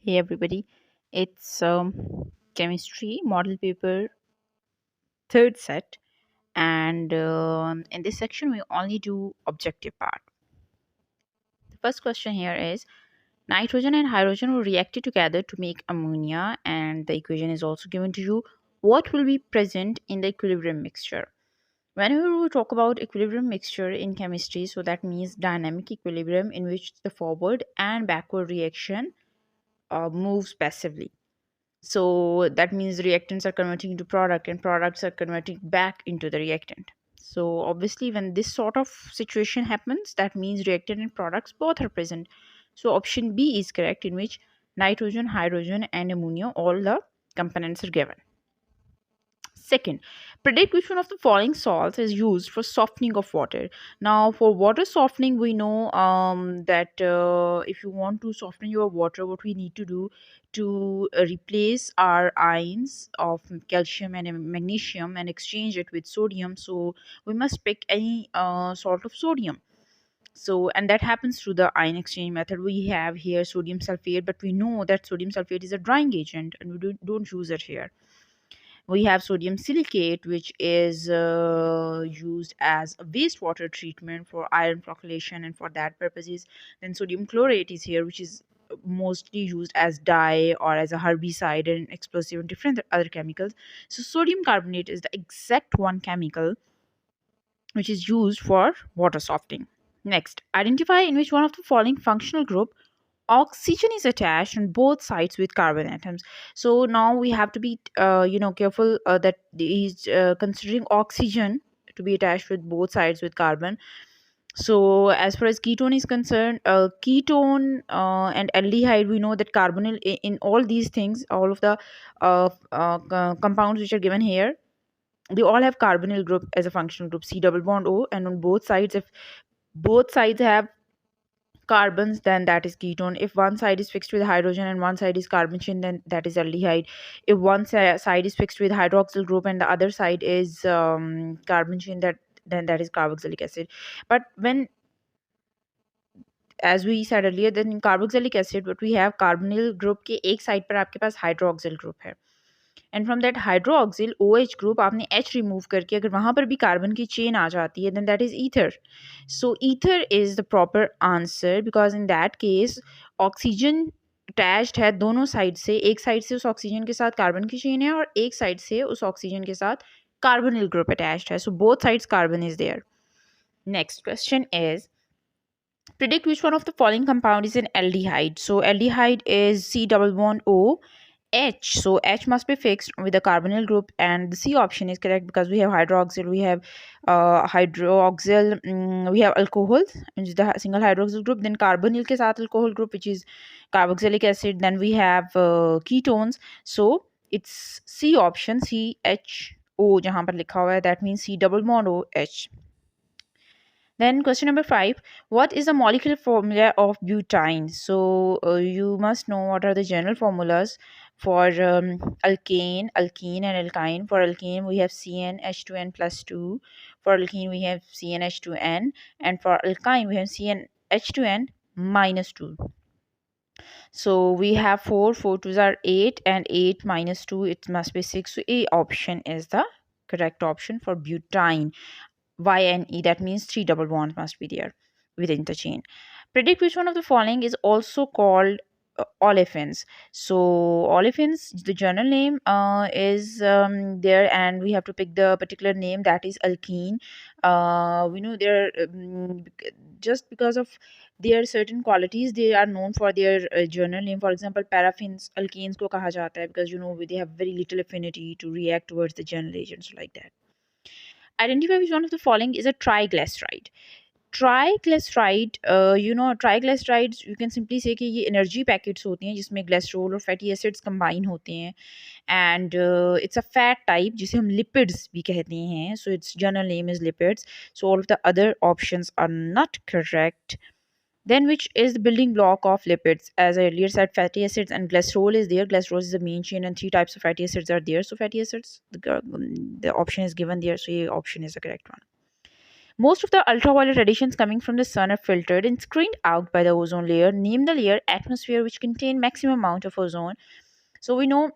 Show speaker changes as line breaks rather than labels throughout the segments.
Hey everybody, it's chemistry model paper third set, and in this section we only do objective part. The first question here is nitrogen and hydrogen will reacted together to make ammonia, and the equation is also given to you. What will be present in the equilibrium mixture? Whenever we talk about equilibrium mixture in chemistry, so that means dynamic equilibrium in which the forward and backward reaction moves passively. So that means reactants are converting into product and products are converting back into the reactant. So obviously when this sort of situation happens, that means reactant and products both are present. So option B is correct, in which nitrogen, hydrogen and ammonia, all the components are given. Second, predict which one of the following salts is used for softening of water. Now, for water softening, we know that if you want to soften your water, what we need to do to replace our ions of calcium and magnesium and exchange it with sodium. So, we must pick any salt of sodium. So, and that happens through the ion exchange method. We have here sodium sulfate, but we know that sodium sulfate is a drying agent and we don't use it here. We have sodium silicate, which is used as a wastewater treatment for iron flocculation, and for that purposes. Then sodium chlorate is here, which is mostly used as dye or as a herbicide and explosive and different other chemicals. So sodium carbonate is the exact one chemical which is used for water softening. Next, identify in which one of the following functional group oxygen is attached on both sides with carbon atoms. So now we have to be careful that he's considering oxygen to be attached with both sides with carbon. So as far as ketone is concerned, ketone and aldehyde, we know that carbonyl in all these things, all of the compounds which are given here, they all have carbonyl group as a functional group, C double bond O, and on both sides, if both sides have carbons, then that is ketone. If one side is fixed with hydrogen and one side is carbon chain, then that is aldehyde. If one side is fixed with hydroxyl group and the other side is carbon chain, then that is carboxylic acid. But when, as we said earlier, then in carboxylic acid what we have, carbonyl group के एक side पर आपके पास hydroxyl group है, and from that hydroxyl O H group आपने H remove करके अगर वहाँ पर भी कार्बन की चेन आ जाती है, then that is ether. So ether is the proper answer, because in that case oxygen attached है दोनों साइड से. एक साइड से उस ऑक्सीजन के साथ कार्बन की चेन है और एक साइड से उस ऑक्सीजन के साथ कार्बोनिल ग्रुप अटैच्ड है. So both sides carbon is there. Next question is predict which one of the following compound is an aldehyde. So aldehyde is C double bond O H. So H must be fixed with the carbonyl group, and the C option is correct because we have hydroxyl, we have we have alcohol, which is the single hydroxyl group, then carbonyl ke sath alcohol group, which is carboxylic acid, then we have ketones. So it's C option, CHO jahan par likha hua hai, that means C double bond OH. Then question number 5, what is the molecular formula of butane? So you must know what are the general formulas for alkane, alkene and alkyne. For alkane we have CnH2n plus 2. For alkene we have CnH2n, and for alkyne we have CnH2n minus 2. So we have 4 2s are 8, and 8 minus 2, it must be 6. So A option is the correct option for butane. YNE, that means 3 double bonds must be there within the chain. Predict which one of the following is also called olefins. So olefins, the general name is there, and we have to pick the particular name, that is alkene. We know they're just because of their certain qualities, they are known for their general name. For example, paraffins alkenes ko kaha jata hai because they have very little affinity to react towards the general agents like that. Identify which one of the following is a triglyceride. Triglyceride, triglycerides, you can simply say कि ये energy packets होते हैं जिसमें glycerol और fatty acids combine होते हैं, and it's a fat type जिसे हम lipids भी कहते हैं. So its general name is lipids. So all of the other options are not correct. Then which is the building block of lipids? As I earlier said, fatty acids and glycerol is there. Glycerol is the main chain and 3 types of fatty acids are there. So fatty acids, the option is given there. So the option is the correct one. Most of the ultraviolet radiations coming from the sun are filtered and screened out by the ozone layer. Name the layer atmosphere which contain maximum amount of ozone. So we know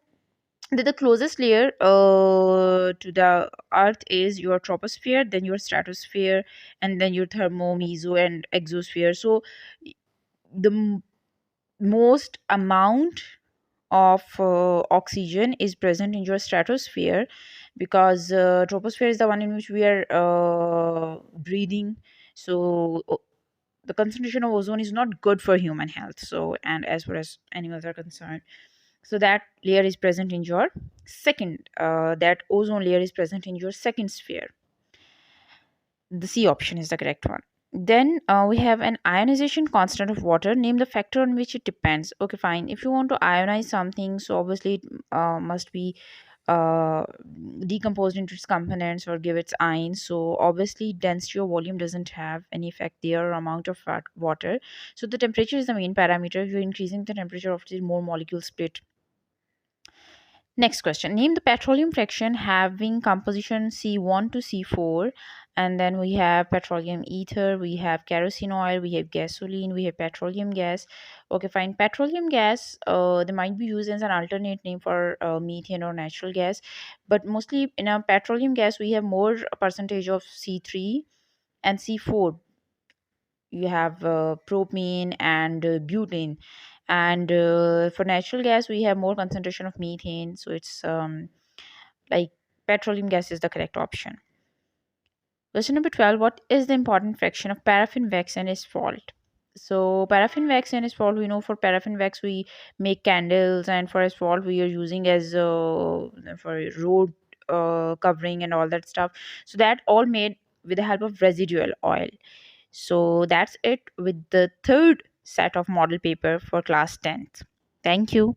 that the closest layer to the earth is your troposphere, then your stratosphere, and then your thermo, meso, and exosphere. So the most amount of oxygen is present in your stratosphere, because troposphere is the one in which we are breathing. So the concentration of ozone is not good for human health, so, and as far as animals are concerned, so that layer is present in your second, that ozone layer is present in your second sphere. The C option is the correct one. Then we have an ionization constant of water. Name the factor on which it depends. Okay, fine. If you want to ionize something, so obviously it must be uh, decomposed into its components or give its ions. So obviously density or volume doesn't have any effect there, or amount of water. So the temperature is the main parameter. If you're increasing the temperature, obviously more molecules split. Next question. Name the petroleum fraction having composition C1 to C4. And then we have petroleum ether, we have kerosene oil, we have gasoline, we have petroleum gas. Okay, fine. Petroleum gas, they might be used as an alternate name for methane or natural gas. But mostly in a petroleum gas, we have more percentage of C3 and C4. You have propane and butane, and for natural gas we have more concentration of methane, so it's like petroleum gas is the correct option. Question number 12. What is the important fraction of paraffin wax and asphalt? So paraffin wax and asphalt, we know for paraffin wax we make candles, and for asphalt we are using as for road covering and all that stuff. So that all made with the help of residual oil. So that's it with the third set of model paper for class 10th. Thank you.